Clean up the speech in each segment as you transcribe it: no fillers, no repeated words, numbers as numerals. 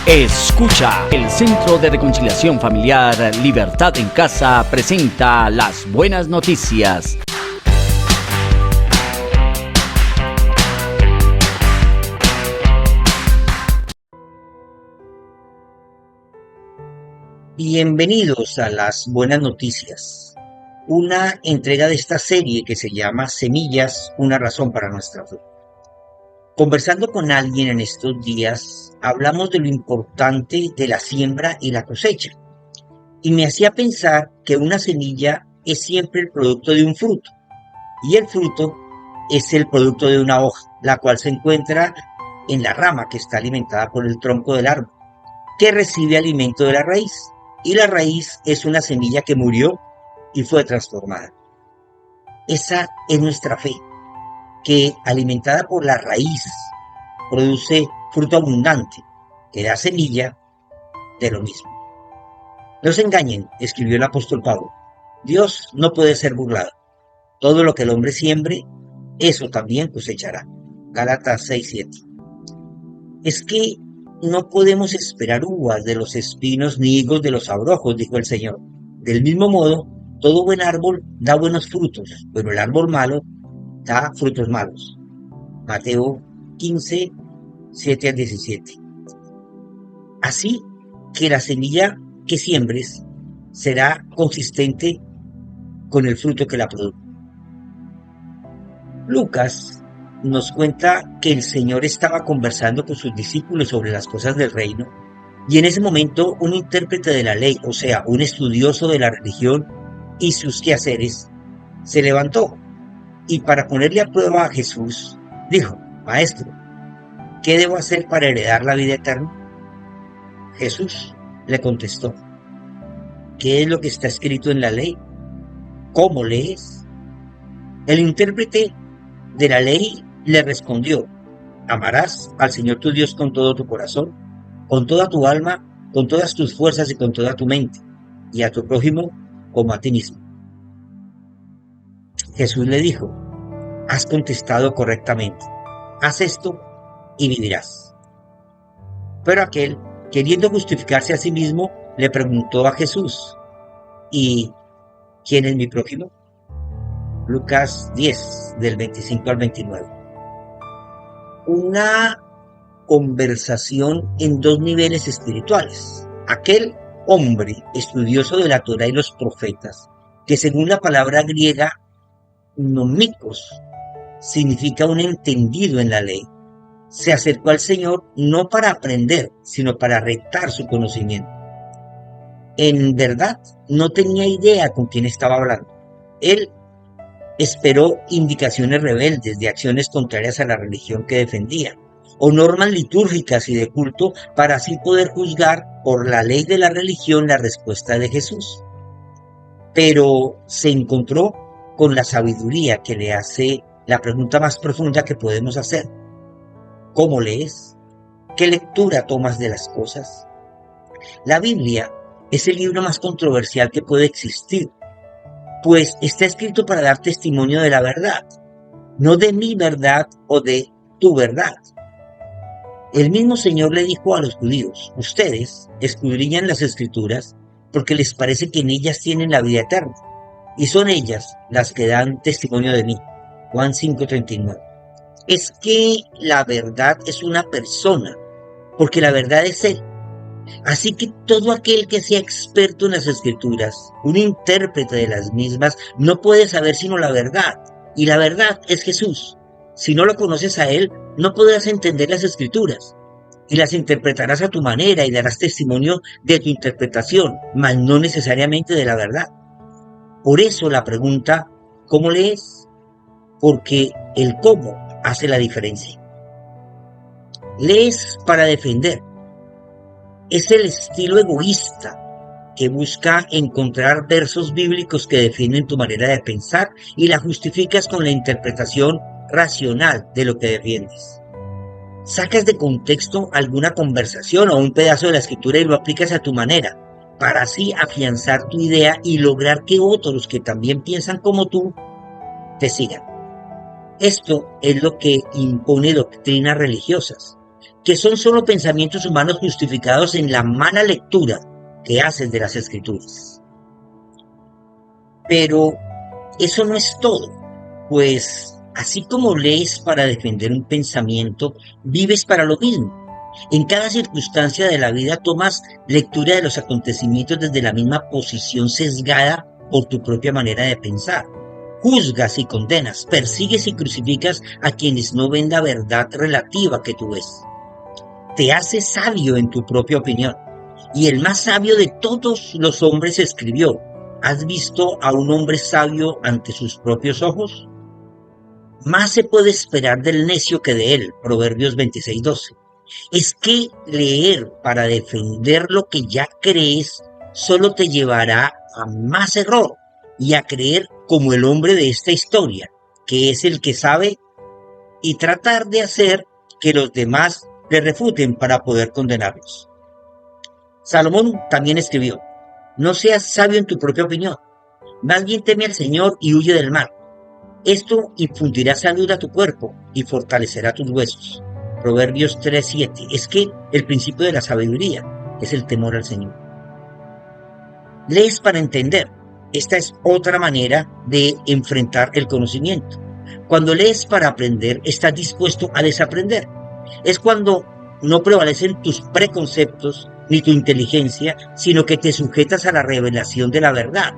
Escucha, el Centro de Reconciliación Familiar Libertad en Casa presenta las buenas noticias. Bienvenidos a las buenas noticias, una entrega de esta serie que se llama Semillas, una razón para nuestra fe. Conversando con alguien en estos días, hablamos de lo importante de la siembra y la cosecha, y me hacía pensar que una semilla es siempre el producto de un fruto, y el fruto es el producto de una hoja, la cual se encuentra en la rama que está alimentada por el tronco del árbol, que recibe alimento de la raíz, y la raíz es una semilla que murió y fue transformada. Esa es nuestra fe, que alimentada por la raíz produce fruto abundante, que da semilla de lo mismo. No se engañen, escribió el apóstol Pablo. Dios no puede ser burlado. Todo lo que el hombre siembre, eso también cosechará. Gálatas 6:7. Es que no podemos esperar uvas de los espinos ni higos de los abrojos, dijo el Señor. Del mismo modo, todo buen árbol da buenos frutos, pero el árbol malo da frutos malos. Mateo 15, 7 al 17. Así que la semilla que siembres será consistente con el fruto que la produce. Lucas nos cuenta que el Señor estaba conversando con sus discípulos sobre las cosas del reino, y en ese momento un intérprete de la ley, o sea, un estudioso de la religión y sus quehaceres, se levantó y para ponerle a prueba a Jesús, dijo: Maestro, ¿qué debo hacer para heredar la vida eterna? Jesús le contestó: ¿qué es lo que está escrito en la ley? ¿Cómo lees? El intérprete de la ley le respondió: amarás al Señor tu Dios con todo tu corazón, con toda tu alma, con todas tus fuerzas y con toda tu mente, y a tu prójimo como a ti mismo. Jesús le dijo: has contestado correctamente, haz esto y vivirás. Pero aquel, queriendo justificarse a sí mismo, le preguntó a Jesús: ¿y quién es mi prójimo? Lucas 10, del 25 al 29. Una conversación en dos niveles espirituales. Aquel hombre estudioso de la Torá y los profetas, que según la palabra griega nomikos significa un entendido en la ley, se acercó al Señor no para aprender, sino para retar su conocimiento. En verdad, no tenía idea con quién estaba hablando. Él esperó indicaciones rebeldes de acciones contrarias a la religión que defendía, o normas litúrgicas y de culto, para así poder juzgar por la ley de la religión la respuesta de Jesús. Pero se encontró con la sabiduría que le hace la pregunta más profunda que podemos hacer: ¿cómo lees? ¿Qué lectura tomas de las cosas? La Biblia es el libro más controversial que puede existir, pues está escrito para dar testimonio de la verdad, no de mi verdad o de tu verdad. El mismo Señor le dijo a los judíos: ustedes escudriñan las Escrituras porque les parece que en ellas tienen la vida eterna, y son ellas las que dan testimonio de mí. Juan 5:39. Es que la verdad es una persona, porque la verdad es Él. Así que todo aquel que sea experto en las Escrituras, un intérprete de las mismas, no puede saber sino la verdad, y la verdad es Jesús. Si no lo conoces a Él, no podrás entender las Escrituras, y las interpretarás a tu manera y darás testimonio de tu interpretación, mas no necesariamente de la verdad. Por eso la pregunta: ¿cómo lees? Porque el cómo hace la diferencia. Lees para defender. Es el estilo egoísta que busca encontrar versos bíblicos que defienden tu manera de pensar y la justificas con la interpretación racional de lo que defiendes. Sacas de contexto alguna conversación o un pedazo de la escritura y lo aplicas a tu manera, para así afianzar tu idea y lograr que otros que también piensan como tú te sigan. Esto es lo que impone doctrinas religiosas, que son solo pensamientos humanos justificados en la mala lectura que haces de las Escrituras. Pero eso no es todo, pues así como lees para defender un pensamiento, vives para lo mismo. En cada circunstancia de la vida tomas lectura de los acontecimientos desde la misma posición sesgada por tu propia manera de pensar. Juzgas y condenas, persigues y crucificas a quienes no ven la verdad relativa que tú ves. Te haces sabio en tu propia opinión. Y el más sabio de todos los hombres escribió: ¿has visto a un hombre sabio ante sus propios ojos? Más se puede esperar del necio que de él. Proverbios 26:12. Es que leer para defender lo que ya crees solo te llevará a más error y a creer como el hombre de esta historia, que es el que sabe, y tratar de hacer que los demás le refuten para poder condenarlos. Salomón también escribió: no seas sabio en tu propia opinión, más bien teme al Señor y huye del mal. Esto infundirá salud a tu cuerpo y fortalecerá tus huesos. Proverbios 3:7. Es que el principio de la sabiduría es el temor al Señor. Lees para entender. Esta es otra manera de enfrentar el conocimiento. Cuando lees para aprender, estás dispuesto a desaprender. Es cuando no prevalecen tus preconceptos ni tu inteligencia, sino que te sujetas a la revelación de la verdad.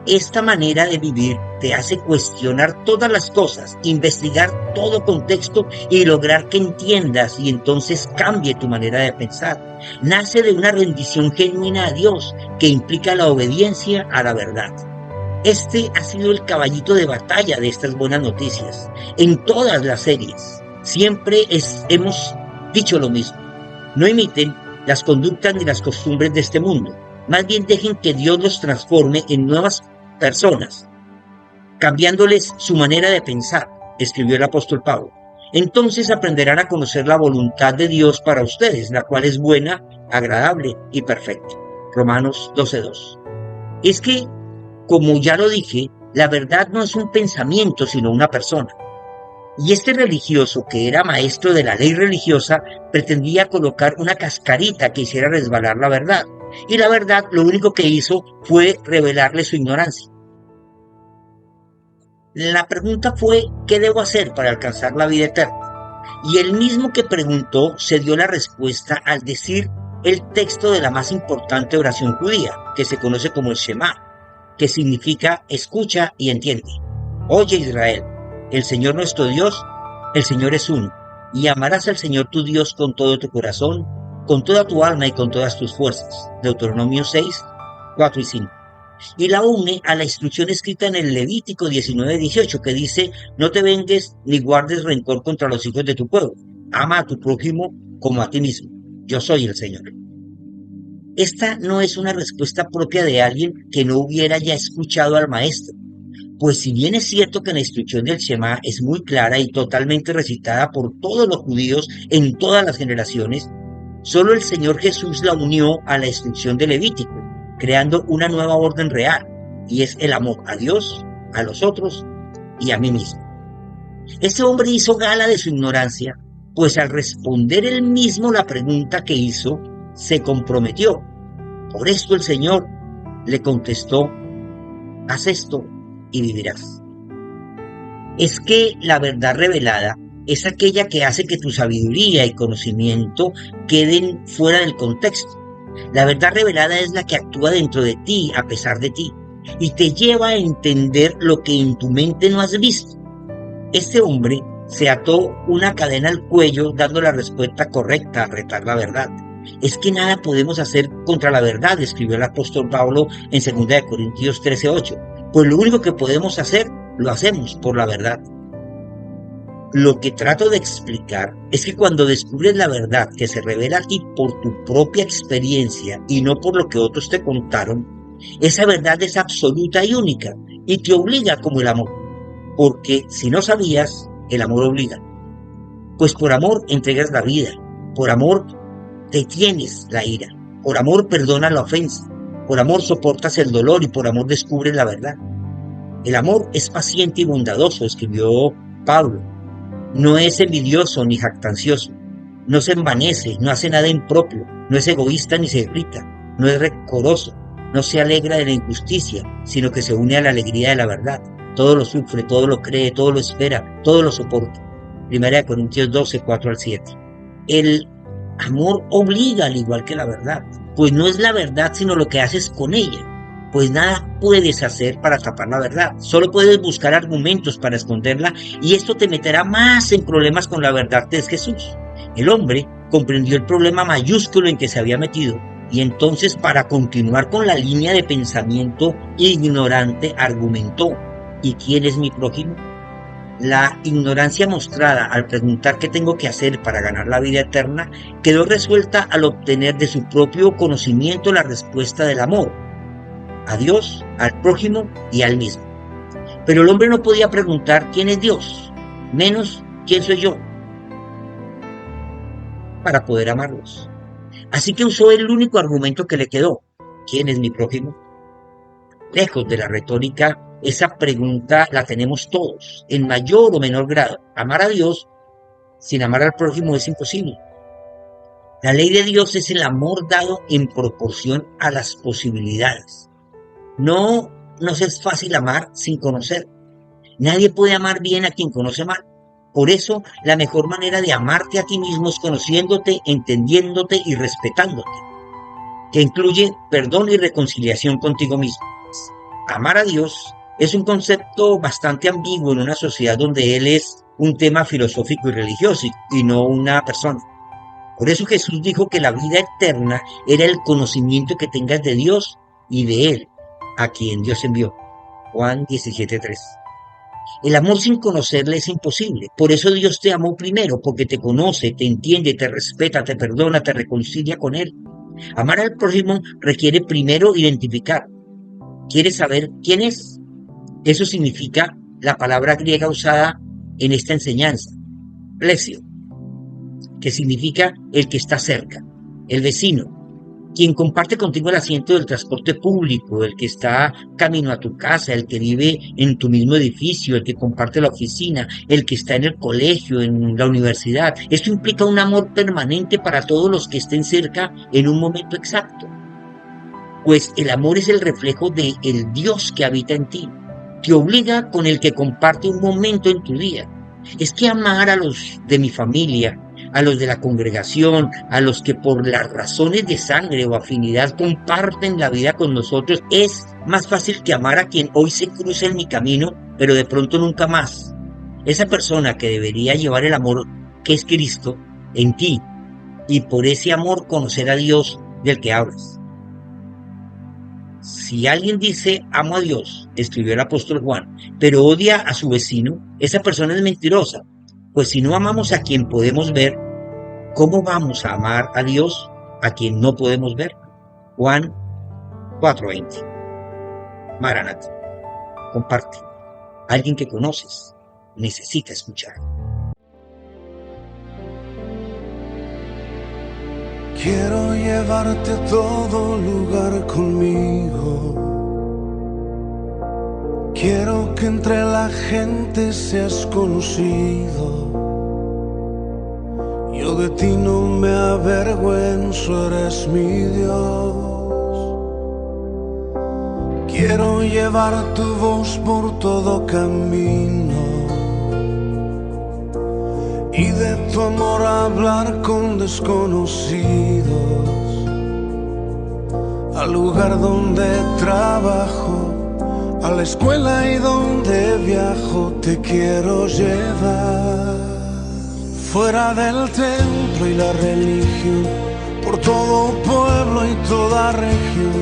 Esta manera de vivir te hace cuestionar todas las cosas, investigar todo contexto y lograr que entiendas y entonces cambie tu manera de pensar. Nace de una rendición genuina a Dios que implica la obediencia a la verdad. Este ha sido el caballito de batalla de estas buenas noticias. En todas las series siempre hemos dicho lo mismo. No imiten las conductas ni las costumbres de este mundo. Más bien dejen que Dios los transforme en nuevas personas, cambiándoles su manera de pensar, escribió el apóstol Pablo. Entonces aprenderán a conocer la voluntad de Dios para ustedes, la cual es buena, agradable y perfecta. Romanos 12:2. Es que, como ya lo dije, la verdad no es un pensamiento, sino una persona. Y este religioso, que era maestro de la ley religiosa, pretendía colocar una cascarita que hiciera resbalar la verdad. Y la verdad lo único que hizo fue revelarle su ignorancia. La pregunta fue: ¿qué debo hacer para alcanzar la vida eterna? Y el mismo que preguntó se dio la respuesta al decir el texto de la más importante oración judía, que se conoce como el Shema, que significa escucha y entiende. Oye Israel, el Señor nuestro Dios, el Señor es uno, y amarás al Señor tu Dios con todo tu corazón, con toda tu alma y con todas tus fuerzas. Deuteronomio 6:4 y 5. Y la une a la instrucción escrita en el Levítico 19:18, que dice: no te vengues ni guardes rencor contra los hijos de tu pueblo. Ama a tu prójimo como a ti mismo. Yo soy el Señor. Esta no es una respuesta propia de alguien que no hubiera ya escuchado al maestro. Pues si bien es cierto que la instrucción del Shema es muy clara y totalmente recitada por todos los judíos en todas las generaciones, solo el Señor Jesús la unió a la instrucción de Levítico, creando una nueva orden real, y es el amor a Dios, a los otros y a mí mismo. Este hombre hizo gala de su ignorancia, pues al responder él mismo la pregunta que hizo, se comprometió. Por esto el Señor le contestó: haz esto y vivirás. Es que la verdad revelada es aquella que hace que tu sabiduría y conocimiento queden fuera del contexto. La verdad revelada es la que actúa dentro de ti a pesar de ti y te lleva a entender lo que en tu mente no has visto. Este hombre se ató una cadena al cuello dando la respuesta correcta a retar la verdad. Es que nada podemos hacer contra la verdad, escribió el apóstol Pablo en 2 Corintios 13:8. Pues lo único que podemos hacer, lo hacemos por la verdad. Lo que trato de explicar es que cuando descubres la verdad que se revela a ti por tu propia experiencia y no por lo que otros te contaron, esa verdad es absoluta y única y te obliga como el amor. Porque si no sabías, el amor obliga. Pues por amor entregas la vida, por amor detienes la ira, por amor perdonas la ofensa, por amor soportas el dolor y por amor descubres la verdad. El amor es paciente y bondadoso, escribió Pablo. No es envidioso ni jactancioso. no se envanece, no hace nada impropio, no es egoísta ni se irrita, no es rencoroso, no se alegra de la injusticia, sino que se une a la alegría de la verdad. Todo lo sufre, todo lo cree, todo lo espera, todo lo soporta. 1 Corintios 12, 4 al 7. El amor obliga al igual que la verdad, pues no es la verdad sino lo que haces con ella. Pues nada puedes hacer para tapar la verdad, solo puedes buscar argumentos para esconderla y esto te meterá más en problemas con la verdad que es Jesús. El hombre comprendió el problema mayúsculo en que se había metido y entonces para continuar con la línea de pensamiento ignorante argumentó: ¿y quién es mi prójimo? La ignorancia mostrada al preguntar qué tengo que hacer para ganar la vida eterna quedó resuelta al obtener de su propio conocimiento la respuesta del amor a Dios, al prójimo y al mismo. Pero el hombre no podía preguntar quién es Dios, menos quién soy yo, para poder amarlos. Así que usó el único argumento que le quedó: ¿quién es mi prójimo? Lejos de la retórica, esa pregunta la tenemos todos, en mayor o menor grado. Amar a Dios sin amar al prójimo es imposible. La ley de Dios es el amor dado en proporción a las posibilidades. No nos es fácil amar sin conocer. Nadie puede amar bien a quien conoce mal. Por eso, la mejor manera de amarte a ti mismo es conociéndote, entendiéndote y respetándote, que incluye perdón y reconciliación contigo mismo. Amar a Dios es un concepto bastante ambiguo en una sociedad donde Él es un tema filosófico y religioso y no una persona. Por eso Jesús dijo que la vida eterna era el conocimiento que tengas de Dios y de Él, a quien Dios envió. Juan 17:3. El amor sin conocerle es imposible. Por eso Dios te amó primero, porque te conoce, te entiende, te respeta, te perdona, te reconcilia con Él. Amar al prójimo requiere primero identificar. ¿Quieres saber quién es? Eso significa la palabra griega usada en esta enseñanza, plesio, que significa el que está cerca, el vecino, quien comparte contigo el asiento del transporte público, el que está camino a tu casa, el que vive en tu mismo edificio, el que comparte la oficina, el que está en el colegio, en la universidad. Esto implica un amor permanente para todos los que estén cerca en un momento exacto. Pues el amor es el reflejo del Dios que habita en ti. Te obliga con el que comparte un momento en tu día. Es que amar a los de mi familia, a los de la congregación, a los que por las razones de sangre o afinidad comparten la vida con nosotros, es más fácil que amar a quien hoy se cruza en mi camino, pero de pronto nunca más. Esa persona que debería llevar el amor que es Cristo en ti y por ese amor conocer a Dios del que hablas. Si alguien dice amo a Dios, escribió el apóstol Juan, pero odia a su vecino, esa persona es mentirosa. Pues si no amamos a quien podemos ver, ¿cómo vamos a amar a Dios a quien no podemos ver? Juan 4:20. Maranata, comparte. Alguien que conoces necesita escuchar. Quiero llevarte a todo lugar conmigo. Quiero que entre la gente seas conocido. Yo de ti no me avergüenzo, eres mi Dios. Quiero llevar tu voz por todo camino y de tu amor hablar con desconocidos. Al lugar donde trabajo, a la escuela y donde viajo, te quiero llevar. Fuera del templo y la religión, por todo pueblo y toda región,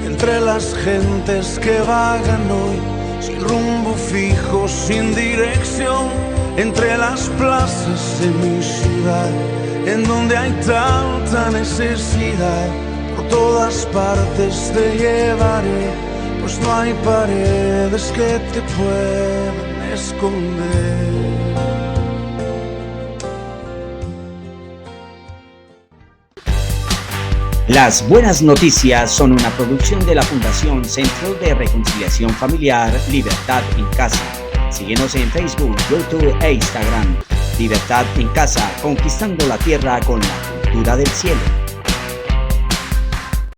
entre las gentes que vagan hoy, sin rumbo fijo, sin dirección, entre las plazas de mi ciudad, en donde hay tanta necesidad, por todas partes te llevaré, pues no hay paredes que te puedan esconder. Las buenas noticias son una producción de la Fundación Centro de Reconciliación Familiar Libertad en Casa. Síguenos en Facebook, YouTube e Instagram. Libertad en Casa, conquistando la tierra con la cultura del cielo.